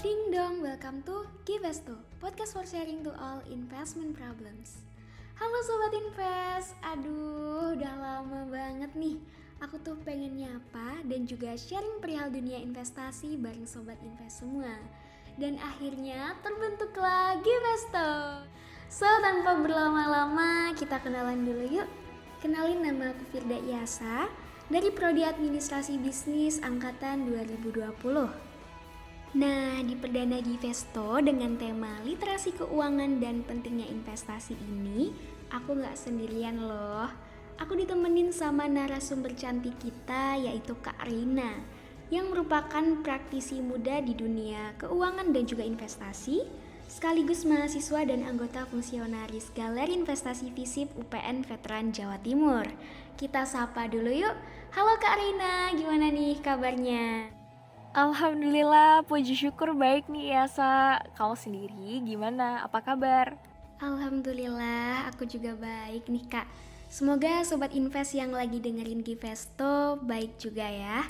Ding dong, welcome to Givesto, podcast for sharing to all investment problems. Halo Sobat Invest, aduh udah lama banget nih. Aku tuh pengen nyapa dan juga sharing perihal dunia investasi bareng Sobat Invest semua. Dan akhirnya terbentuklah Givesto. So tanpa berlama-lama kita kenalan dulu yuk. Kenalin, nama aku Firda Iyasa dari Prodi Administrasi Bisnis Angkatan 2020. Nah, di perdana Givesto dengan tema literasi keuangan dan pentingnya investasi ini, aku gak sendirian loh. Aku ditemenin sama narasumber cantik kita, yaitu Kak Rina, yang merupakan praktisi muda di dunia keuangan dan juga investasi, sekaligus mahasiswa dan anggota fungsionaris Galeri Investasi FISIP UPN Veteran Jawa Timur. Kita sapa dulu yuk. Halo Kak Rina, gimana nih kabarnya? Alhamdulillah, puji syukur baik nih Yasa. Kamu sendiri gimana? Apa kabar? Alhamdulillah, aku juga baik nih Kak. Semoga Sobat Invest yang lagi dengerin Givesto baik juga ya.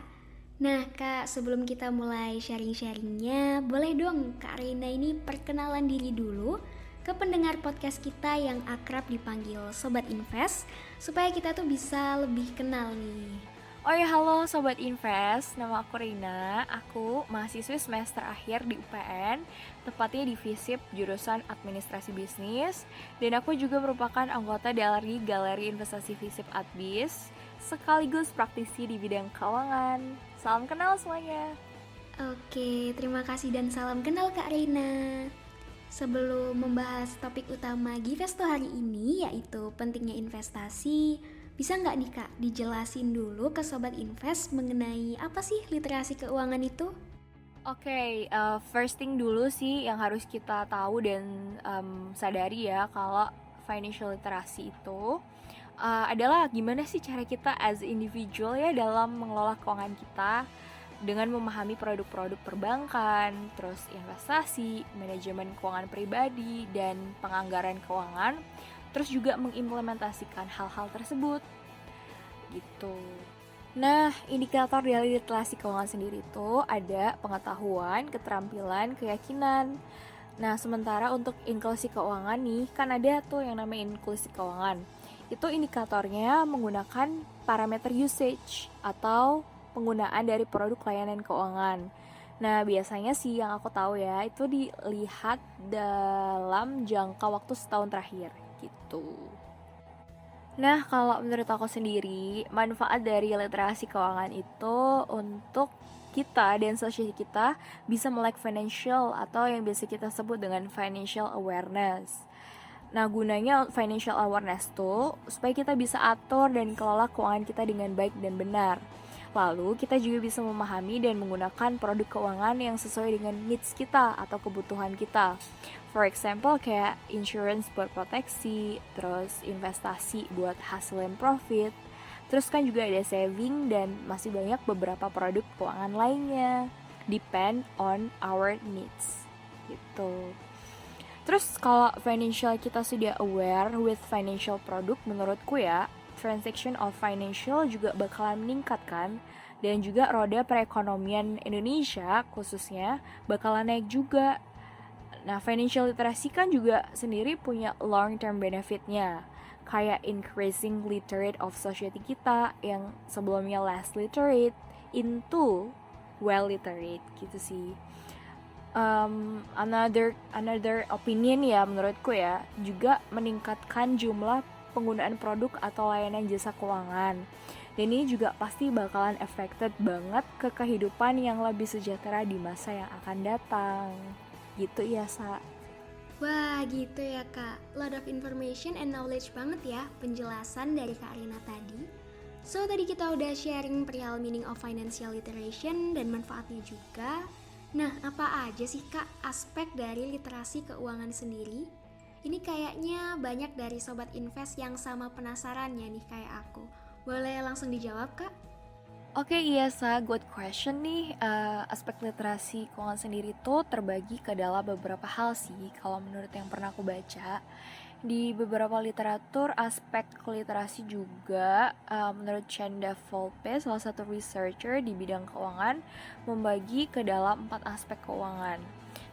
Nah Kak, sebelum kita mulai sharing-sharingnya, boleh dong Kak Reina ini perkenalan diri dulu ke pendengar podcast kita yang akrab dipanggil Sobat Invest, supaya kita tuh bisa lebih kenal nih. Oh ya, halo Sobat Invest, nama aku Rina. Aku mahasiswi semester akhir di UPN, tepatnya di FISIP jurusan Administrasi Bisnis. Dan aku juga merupakan anggota dari Galeri Investasi FISIP Adbis, sekaligus praktisi di bidang keuangan. Salam kenal semuanya. Oke, terima kasih dan salam kenal Kak Reina. Sebelum membahas topik utama Givesto hari ini, yaitu pentingnya investasi, bisa nggak nih Kak dijelasin dulu ke Sobat Invest mengenai apa sih literasi keuangan itu? Oke, first thing dulu sih yang harus kita tahu dan sadari ya, kalau financial literacy itu adalah gimana sih cara kita as individual ya dalam mengelola keuangan kita dengan memahami produk-produk perbankan, terus investasi, manajemen keuangan pribadi, dan penganggaran keuangan, terus juga mengimplementasikan hal-hal tersebut gitu. Nah, indikator dari literasi keuangan sendiri itu ada pengetahuan, keterampilan, keyakinan. Nah, sementara untuk inklusi keuangan nih, kan ada tuh yang namanya inklusi keuangan. Itu indikatornya menggunakan parameter usage atau penggunaan dari produk layanan keuangan. Nah, biasanya sih yang aku tahu ya, itu dilihat dalam jangka waktu setahun terakhir gitu. Nah, kalau menurut aku sendiri, manfaat dari literasi keuangan itu untuk kita dan society kita bisa melek financial atau yang biasa kita sebut dengan financial awareness. Nah, gunanya financial awareness tuh supaya kita bisa atur dan kelola keuangan kita dengan baik dan benar. Lalu, kita juga bisa memahami dan menggunakan produk keuangan yang sesuai dengan needs kita atau kebutuhan kita. For example, kayak insurance buat proteksi, terus investasi buat hasil and profit, terus kan juga ada saving dan masih banyak beberapa produk keuangan lainnya. Depend on our needs, gitu. Terus kalau financial kita sudah aware with financial product, menurutku ya, transaction of financial juga bakalan meningkat kan. Dan juga roda perekonomian Indonesia khususnya bakalan naik juga. Nah, financial literacy kan juga sendiri punya long term benefitnya, kayak increasing literate of society kita yang sebelumnya less literate into well literate gitu sih. Another opinion ya menurutku ya, juga meningkatkan jumlah penggunaan produk atau layanan jasa keuangan. Dan ini juga pasti bakalan affected banget ke kehidupan yang lebih sejahtera di masa yang akan datang. Gitu ya, Sa. Wah gitu ya Kak, lot of information and knowledge banget ya penjelasan dari Kak Rina tadi. So tadi kita udah sharing perihal meaning of financial literation dan manfaatnya juga. Nah apa aja sih Kak aspek dari literasi keuangan sendiri? Ini kayaknya banyak dari Sobat Invest yang sama penasarannya nih kayak aku. Boleh langsung dijawab Kak? Oke, iya Sa, good question nih. Aspek literasi keuangan sendiri tuh terbagi ke dalam beberapa hal sih kalau menurut yang pernah aku baca. Di beberapa literatur, aspek literasi juga, menurut Chanda Volpe, salah satu researcher di bidang keuangan, membagi ke dalam 4 aspek keuangan.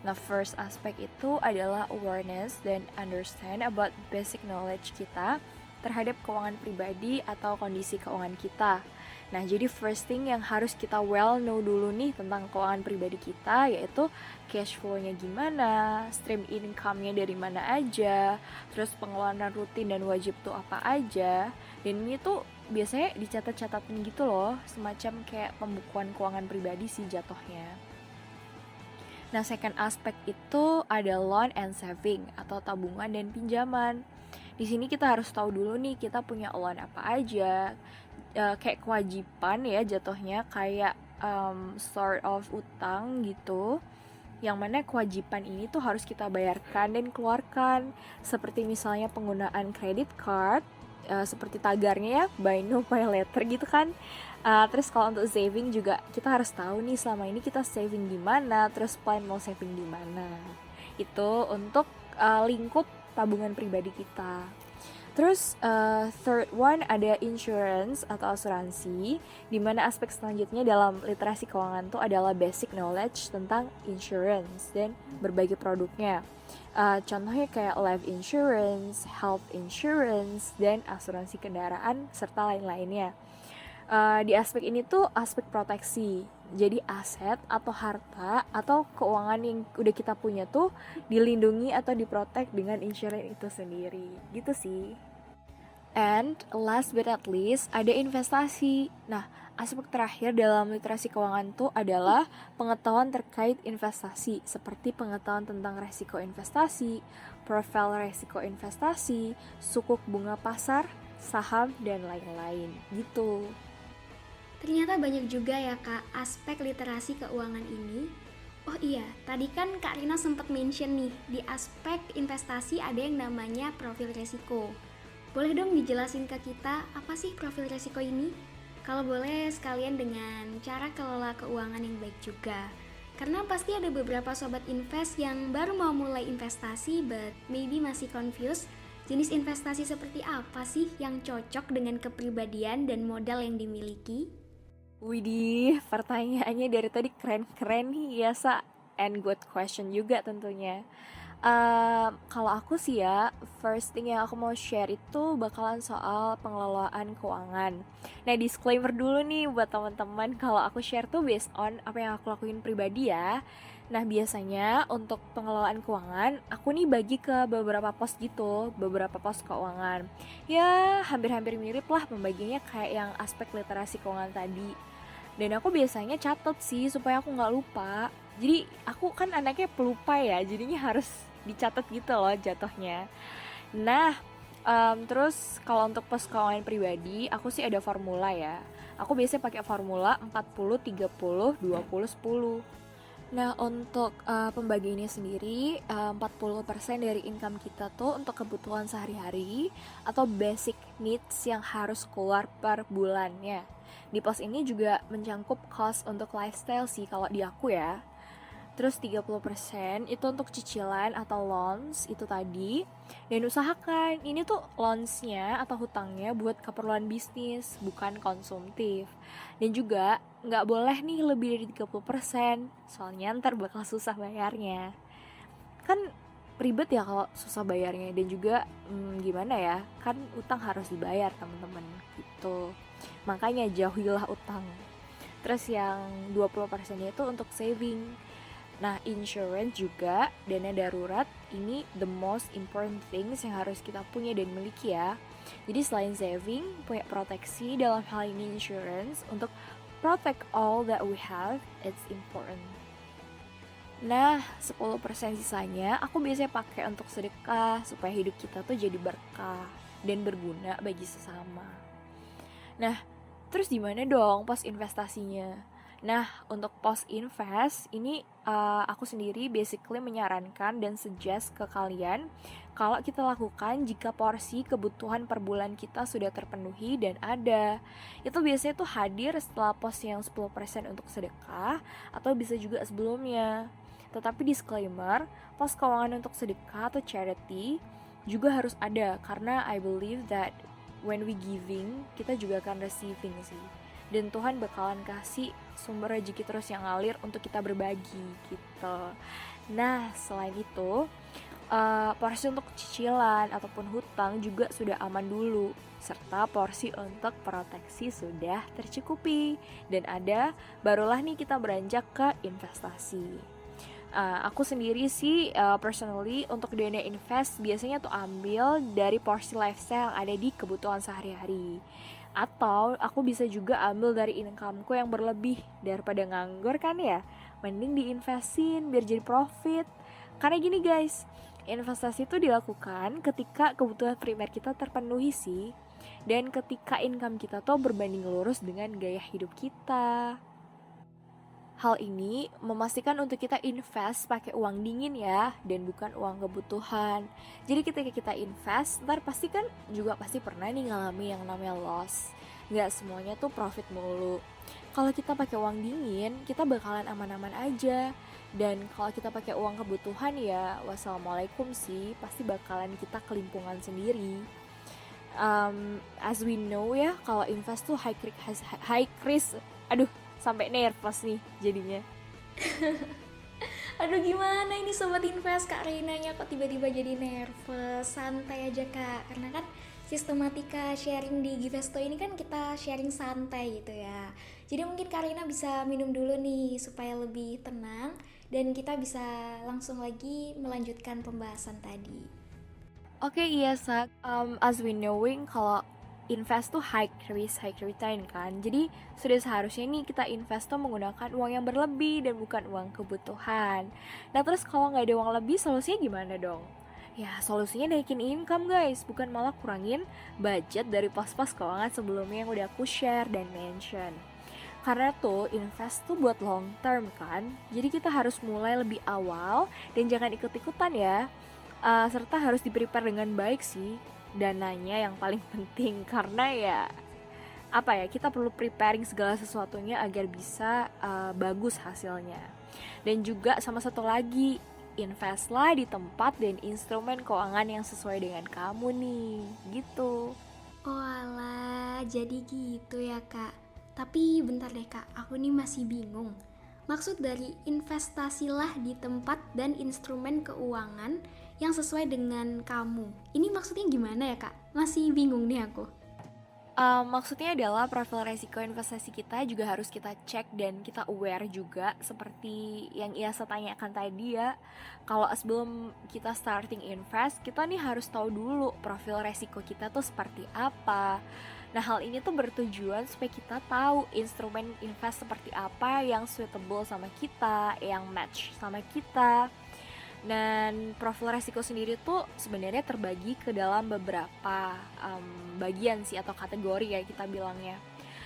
Nah, first aspek itu adalah awareness dan understand about basic knowledge kita terhadap keuangan pribadi atau kondisi keuangan kita. Nah, jadi first thing yang harus kita well know dulu nih tentang keuangan pribadi kita, yaitu cash flow-nya gimana, stream income-nya dari mana aja, terus pengeluaran rutin dan wajib tuh apa aja. Dan ini tuh biasanya dicatat-catatin gitu loh, semacam kayak pembukuan keuangan pribadi sih jatuhnya. Nah, second aspek itu ada loan and saving atau tabungan dan pinjaman. Di sini kita harus tahu dulu nih kita punya loan apa aja, kayak kewajiban ya jatuhnya, kayak sort of utang gitu, yang mana kewajiban ini tuh harus kita bayarkan dan keluarkan, seperti misalnya penggunaan credit card, seperti tagarnya ya, buy now pay later gitu kan. Terus kalau untuk saving juga kita harus tahu nih selama ini kita saving di mana, terus plan mau saving di mana. Itu untuk lingkup tabungan pribadi kita. Terus third one ada insurance atau asuransi, di mana aspek selanjutnya dalam literasi keuangan tuh adalah basic knowledge tentang insurance dan berbagai produknya. Contohnya kayak life insurance, health insurance, dan asuransi kendaraan serta lain-lainnya. Di aspek ini tuh aspek proteksi. Jadi aset atau harta atau keuangan yang udah kita punya tuh dilindungi atau diprotek dengan insurance itu sendiri. Gitu sih. And last but not least ada investasi. Nah, aspek terakhir dalam literasi keuangan tuh adalah pengetahuan terkait investasi, seperti pengetahuan tentang resiko investasi, profil resiko investasi, sukuk bunga pasar, saham, dan lain-lain gitu. Ternyata banyak juga ya Kak aspek literasi keuangan ini. Oh iya, tadi kan Kak Rina sempat mention nih, di aspek investasi ada yang namanya profil resiko. Boleh dong dijelasin ke kita apa sih profil resiko ini? Kalau boleh sekalian dengan cara kelola keuangan yang baik juga. Karena pasti ada beberapa sobat invest yang baru mau mulai investasi but maybe masih confused. Jenis investasi seperti apa sih yang cocok dengan kepribadian dan modal yang dimiliki? Widih, pertanyaannya dari tadi keren-keren nih ya, Sa. And good question juga tentunya. Kalau aku sih ya, first thing yang aku mau share itu bakalan soal pengelolaan keuangan. Nah, disclaimer dulu nih buat teman-teman, kalau aku share tuh based on apa yang aku lakuin pribadi ya. Nah, biasanya untuk pengelolaan keuangan, aku nih bagi ke beberapa pos gitu, beberapa pos keuangan. Ya, hampir-hampir mirip lah pembagiannya kayak yang aspek literasi keuangan tadi. Dan aku biasanya catat sih supaya aku nggak lupa. Jadi aku kan anaknya pelupa ya, jadinya harus dicatat gitu loh jatuhnya. Nah, terus kalau untuk pos keuangan pribadi, aku sih ada formula ya. Aku biasanya pakai formula 40 30 20 10. Nah, untuk pembagiannya sendiri, 40% dari income kita tuh untuk kebutuhan sehari-hari atau basic needs yang harus keluar per bulannya. Di pos ini juga mencangkup cost untuk lifestyle sih kalau di aku ya. Terus 30% itu untuk cicilan atau loans itu tadi. Dan usahakan ini tuh loans-nya atau hutangnya buat keperluan bisnis, bukan konsumtif. Dan juga nggak boleh nih lebih dari 30%, soalnya ntar bakal susah bayarnya. Kan ribet ya kalau susah bayarnya, dan juga gimana ya, kan utang harus dibayar teman-teman gitu. Makanya jauhilah utang. Terus yang 20%-nya itu untuk saving. Nah, insurance juga, dana darurat, ini the most important things yang harus kita punya dan miliki ya. Jadi selain saving, punya proteksi, dalam hal ini insurance, untuk protect all that we have, it's important. Nah, 10% sisanya aku biasanya pakai untuk sedekah, supaya hidup kita tuh jadi berkah dan berguna bagi sesama. Nah, terus gimana dong pos investasinya? Nah, untuk pos invest ini aku sendiri basically menyarankan dan suggest ke kalian kalau kita lakukan jika porsi kebutuhan per bulan kita sudah terpenuhi dan ada. Itu biasanya tuh hadir setelah pos yang 10% untuk sedekah atau bisa juga sebelumnya. Tetapi disclaimer, pos keuangan untuk sedekah atau charity juga harus ada, karena I believe that when we giving, kita juga akan receiving sih. Dan Tuhan bakalan kasih sumber rezeki terus yang ngalir untuk kita berbagi gitu. Nah, selain itu, porsi untuk cicilan ataupun hutang juga sudah aman dulu, serta porsi untuk proteksi sudah tercukupi. Dan barulah nih kita beranjak ke investasi. Aku sendiri sih personally untuk dana invest biasanya tuh ambil dari porsi lifestyle yang ada di kebutuhan sehari-hari. Atau aku bisa juga ambil dari incomeku yang berlebih, daripada nganggur kan ya. Mending diinvestin biar jadi profit. Karena gini guys, investasi itu dilakukan ketika kebutuhan primer kita terpenuhi sih. Dan ketika income kita tuh berbanding lurus dengan gaya hidup kita. Hal ini memastikan untuk kita invest pakai uang dingin ya, dan bukan uang kebutuhan. Jadi ketika kita invest, ntar pasti pernah nih ngalami yang namanya loss. Nggak semuanya tuh profit mulu. Kalau kita pakai uang dingin, kita bakalan aman-aman aja. Dan kalau kita pakai uang kebutuhan ya, wassalamualaikum sih, pasti bakalan kita kelimpungan sendiri. As we know ya, kalau invest tuh high risk. Aduh, sampai nervous nih jadinya. Aduh gimana ini Sobat Invest, Kak Reinanya kok tiba-tiba jadi nervous? Santai aja Kak, karena kan sistematika sharing di Givesto ini kan kita sharing santai gitu ya. Jadi mungkin Kak Reina bisa minum dulu nih supaya lebih tenang, dan kita bisa langsung lagi melanjutkan pembahasan tadi. Oke, iya Sak, as we knowing kalau invest tuh high risk high return kan. Jadi sudah seharusnya nih kita invest tuh menggunakan uang yang berlebih dan bukan uang kebutuhan. Nah terus kalau nggak ada uang lebih, solusinya gimana dong? Ya solusinya naikin income guys, bukan malah kurangin budget dari pos-pos keuangan sebelumnya yang udah aku share dan mention. Karena tuh invest tuh buat long term kan. Jadi kita harus mulai lebih awal dan jangan ikut-ikutan ya. Serta harus di-prepare dengan baik sih dananya yang paling penting, karena ya kita perlu preparing segala sesuatunya agar bisa bagus hasilnya. Dan juga sama satu lagi, investlah di tempat dan instrumen keuangan yang sesuai dengan kamu nih gitu. Oh alah, jadi gitu ya Kak. Tapi bentar deh Kak, aku nih masih bingung. Maksud dari investasilah di tempat dan instrumen keuangan yang sesuai dengan kamu, ini maksudnya gimana ya Kak? Masih bingung nih aku. Maksudnya adalah profil resiko investasi kita juga harus kita cek dan kita aware juga, seperti yang Iasa tanyakan tadi ya. Kalau sebelum kita starting invest, kita nih harus tahu dulu profil resiko kita tuh seperti apa. Nah hal ini tuh bertujuan supaya kita tahu instrumen invest seperti apa yang suitable sama kita, yang match sama kita. Dan profil resiko sendiri tuh sebenarnya terbagi ke dalam beberapa bagian sih, atau kategori ya kita bilangnya.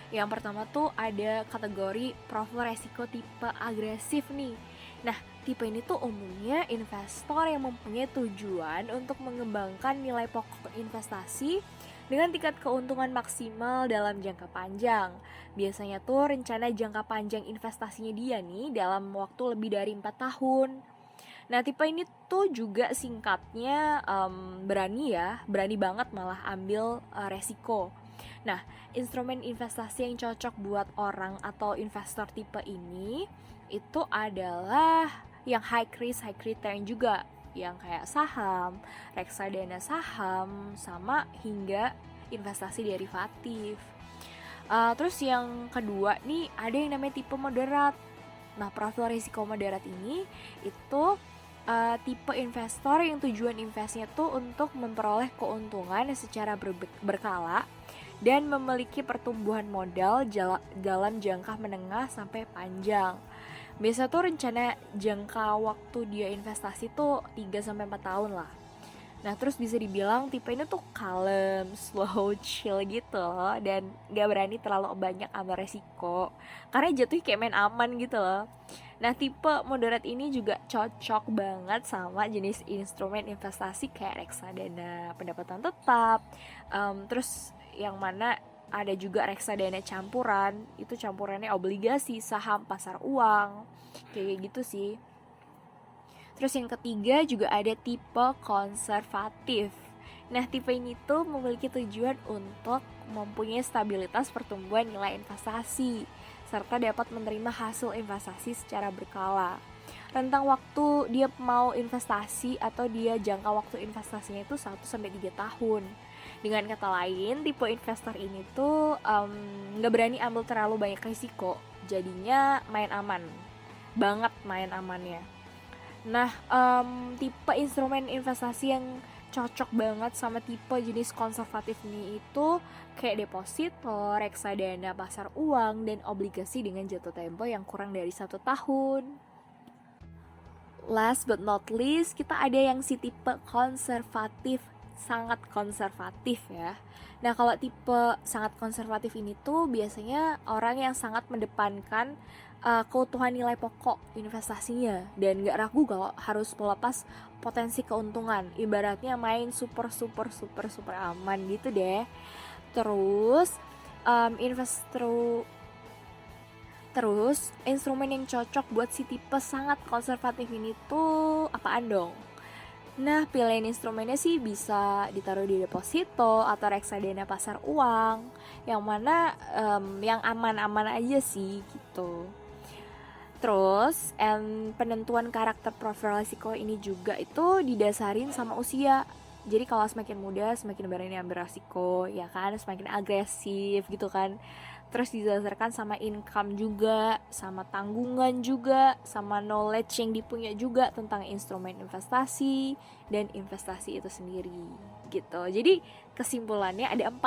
Yang pertama tuh ada kategori profil resiko tipe agresif nih. Nah tipe ini tuh umumnya investor yang mempunyai tujuan untuk mengembangkan nilai pokok investasi dengan tingkat keuntungan maksimal dalam jangka panjang. Biasanya tuh rencana jangka panjang investasinya dia nih dalam waktu lebih dari 4 tahun. Nah tipe ini tuh juga singkatnya berani banget malah ambil resiko. Nah instrumen investasi yang cocok buat orang atau investor tipe ini itu adalah yang high risk high return juga, yang kayak saham, reksadana saham, sama hingga investasi derivatif. Terus yang kedua nih ada yang namanya tipe moderat. Nah profil risiko moderat ini itu tipe investor yang tujuan investnya tuh untuk memperoleh keuntungan secara berkala dan memiliki pertumbuhan modal dalam jangka menengah sampai panjang. Biasa tuh rencana jangka waktu dia investasi tuh 3-4 tahun lah. Nah terus bisa dibilang tipe ini tuh kalem, slow, chill gitu loh, dan gak berani terlalu banyak ambil resiko, karena jatuhnya kayak main aman gitu loh. Nah tipe moderat ini juga cocok banget sama jenis instrumen investasi kayak reksadana pendapatan tetap, terus yang mana ada juga reksadana campuran, itu campurannya obligasi, saham, pasar uang, kayak gitu sih. Terus yang ketiga juga ada tipe konservatif. Nah, tipe ini tuh memiliki tujuan untuk mempunyai stabilitas pertumbuhan nilai investasi, serta dapat menerima hasil investasi secara berkala. Rentang waktu dia mau investasi atau dia jangka waktu investasinya itu 1-3 tahun. Dengan kata lain, tipe investor ini tuh nggak berani ambil terlalu banyak risiko, jadinya main aman, banget main amannya. Nah, tipe instrumen investasi yang cocok banget sama tipe jenis konservatif ini itu kayak deposito, reksadana pasar uang, dan obligasi dengan jatuh tempo yang kurang dari 1 tahun. Last but not least, kita ada yang si tipe konservatif, sangat konservatif ya. Nah, kalau tipe sangat konservatif ini tuh biasanya orang yang sangat mendepankan keutuhan nilai pokok investasinya dan gak ragu kalau harus melepas potensi keuntungan. Ibaratnya main super aman gitu deh. Terus instrumen yang cocok buat si tipe sangat konservatif ini tuh apaan dong? Nah, pilihan instrumennya sih bisa ditaruh di deposito atau reksadana pasar uang, yang mana yang aman-aman aja sih gitu. Terus, penentuan karakter profil risiko ini juga itu didasarin sama usia. Jadi kalau semakin muda semakin berani ambil risiko, ya kan, semakin agresif gitu kan. Terus didasarkan sama income juga, sama tanggungan juga, sama knowledge yang dipunya juga tentang instrumen investasi dan investasi itu sendiri gitu. Jadi kesimpulannya ada 4.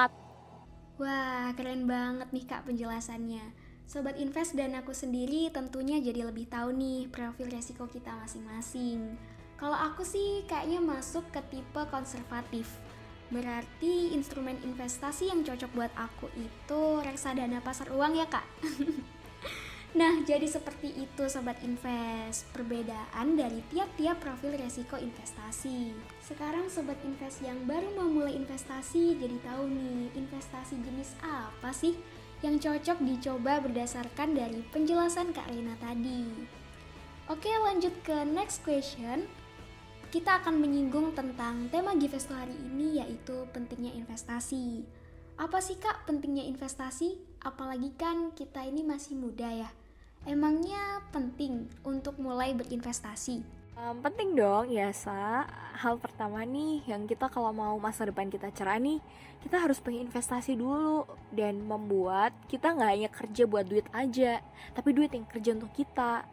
Wah, keren banget nih Kak penjelasannya. Sobat Invest dan aku sendiri tentunya jadi lebih tahu nih profil resiko kita masing-masing. Kalau aku sih kayaknya masuk ke tipe konservatif. Berarti instrumen investasi yang cocok buat aku itu reksadana pasar uang ya Kak. Nah, jadi seperti itu Sobat Invest, perbedaan dari tiap-tiap profil resiko investasi. Sekarang Sobat Invest yang baru mau mulai investasi jadi tahu nih, investasi jenis apa sih yang cocok dicoba berdasarkan dari penjelasan Kak Reina tadi. Oke, lanjut ke next question. Kita akan menyinggung tentang tema Gifesto hari ini, yaitu pentingnya investasi. Apa sih Kak pentingnya investasi? Apalagi kan kita ini masih muda ya. Emangnya penting untuk mulai berinvestasi? Penting dong ya Sa. Hal pertama nih yang kita kalau mau masa depan kita cerah nih, kita harus pengen investasi dulu dan membuat kita gak hanya kerja buat duit aja, tapi duit yang kerja untuk kita.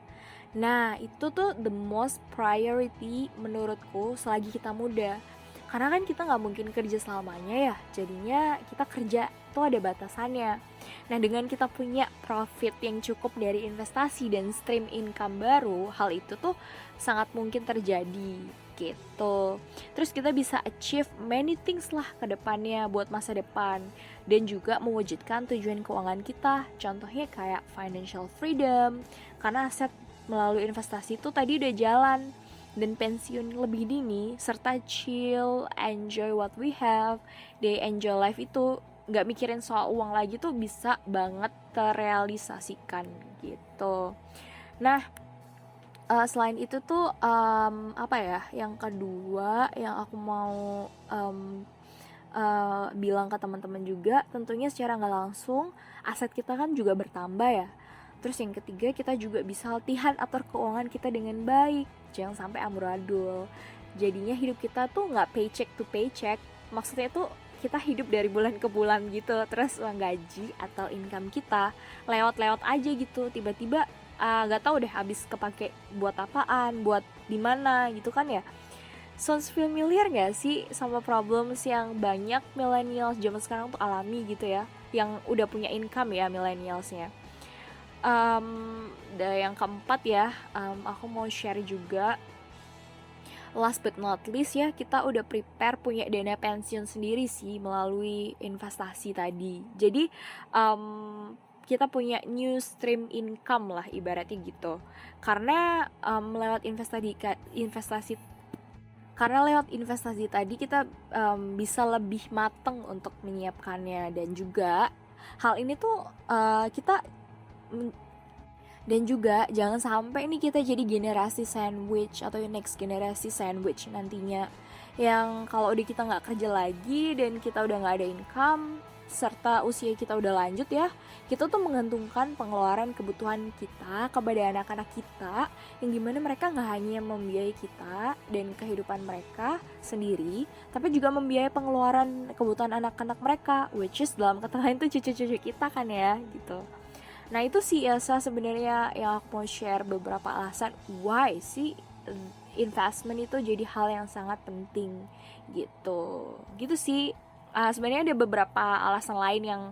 Nah, itu tuh the most priority menurutku selagi kita muda. Karena kan kita gak mungkin kerja selamanya ya, jadinya kita kerja tuh ada batasannya. Nah, dengan kita punya profit yang cukup dari investasi dan stream income baru, hal itu tuh sangat mungkin terjadi gitu. Terus kita bisa achieve many things lah ke depannya buat masa depan. Dan juga mewujudkan tujuan keuangan kita. Contohnya kayak financial freedom, karena aset melalui investasi itu tadi udah jalan, dan pensiun lebih dini, serta chill, enjoy what we have, they enjoy life itu gak mikirin soal uang lagi tuh bisa banget terrealisasikan gitu. Nah, selain itu tuh apa ya, yang kedua yang aku mau bilang ke teman-teman juga, tentunya secara gak langsung aset kita kan juga bertambah ya. Terus yang ketiga, kita juga bisa latihan atur keuangan kita dengan baik, jangan sampai amburadul. Jadinya hidup kita tuh nggak paycheck to paycheck, maksudnya tuh kita hidup dari bulan ke bulan gitu. Terus uang gaji atau income kita lewat-lewat aja gitu, tiba-tiba nggak tahu deh habis kepake buat apaan, buat di mana gitu kan ya. Sounds familiar gak sih sama problems yang banyak millennials zaman sekarang tuh alami gitu ya, yang udah punya income ya millennialsnya. Yang keempat ya, aku mau share juga, last but not least ya, kita udah prepare punya dana pensiun sendiri sih melalui investasi tadi. Jadi kita punya new stream income lah ibaratnya gitu. Karena lewat investasi tadi kita bisa lebih mateng untuk menyiapkannya. Dan juga hal ini tuh dan juga jangan sampai nih kita jadi generasi sandwich atau next generasi sandwich nantinya, yang kalau udah kita nggak kerja lagi dan kita udah nggak ada income serta usia kita udah lanjut ya, kita tuh menggantungkan pengeluaran kebutuhan kita kepada anak-anak kita, yang dimana mereka nggak hanya membiayai kita dan kehidupan mereka sendiri, tapi juga membiayai pengeluaran kebutuhan anak-anak mereka, which is dalam kata lain tuh cucu-cucu kita kan ya gitu. Nah itu sih Elsa sebenarnya yang aku mau share beberapa alasan why sih investment itu jadi hal yang sangat penting gitu sih. Sebenarnya ada beberapa alasan lain yang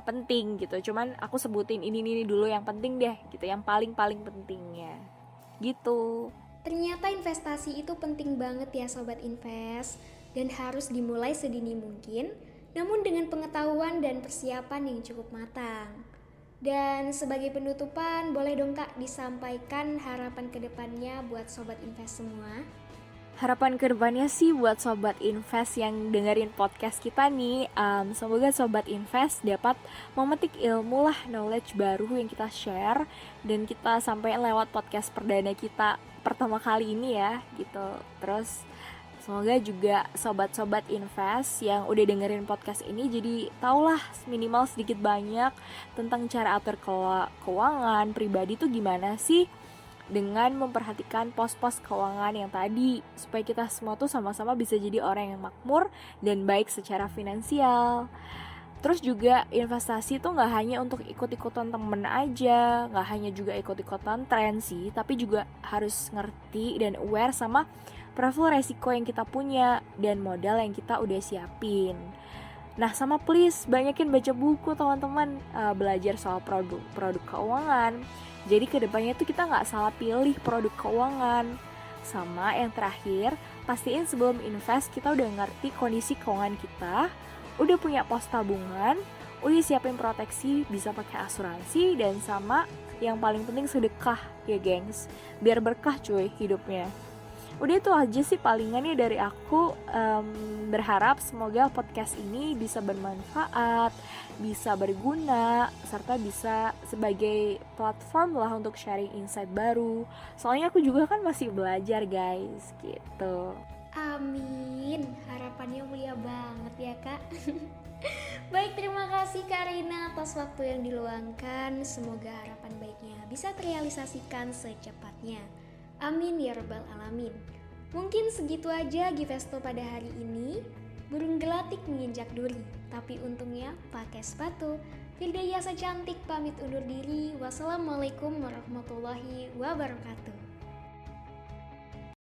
penting gitu, cuman aku sebutin ini dulu yang penting deh gitu, yang paling pentingnya gitu. Ternyata investasi itu penting banget ya Sobat Invest, dan harus dimulai sedini mungkin, namun dengan pengetahuan dan persiapan yang cukup matang. Dan sebagai penutupan, boleh dong Kak disampaikan harapan kedepannya buat Sobat Invest semua? Harapan kedepannya sih buat Sobat Invest yang dengerin podcast kita nih, semoga Sobat Invest dapat memetik ilmu lah, knowledge baru yang kita share dan kita sampaikan lewat podcast perdana kita pertama kali ini ya gitu. Terus semoga juga sobat-sobat invest yang udah dengerin podcast ini jadi taulah minimal sedikit banyak tentang cara atur keuangan pribadi tuh gimana sih, dengan memperhatikan pos-pos keuangan yang tadi, supaya kita semua tuh sama-sama bisa jadi orang yang makmur dan baik secara finansial. Terus juga investasi tuh gak hanya untuk ikut-ikutan temen aja, gak hanya juga ikut-ikutan tren sih, tapi juga harus ngerti dan aware sama profil resiko yang kita punya dan modal yang kita udah siapin. Nah sama please banyakin baca buku teman-teman, belajar soal produk keuangan. Jadi kedepannya tuh kita gak salah pilih produk keuangan. Sama yang terakhir, pastiin sebelum invest kita udah ngerti kondisi keuangan kita, udah punya pos tabungan, udah siapin proteksi, bisa pakai asuransi, dan sama yang paling penting sedekah ya gengs, biar berkah cuy hidupnya. Udah itu aja sih palingannya dari aku. Berharap semoga podcast ini bisa bermanfaat, bisa berguna, serta bisa sebagai platform lah untuk sharing insight baru. Soalnya aku juga kan masih belajar guys gitu. Amin, harapannya mulia banget ya Kak. Baik, terima kasih Kak Rina atas waktu yang diluangkan. Semoga harapan baiknya bisa terrealisasikan secepatnya. Amin ya rabbal alamin. Mungkin segitu aja Givesto pada hari ini. Burung gelatik menginjak duri, tapi untungnya pakai sepatu. Firda Yasa cantik pamit undur diri. Wassalamualaikum warahmatullahi wabarakatuh.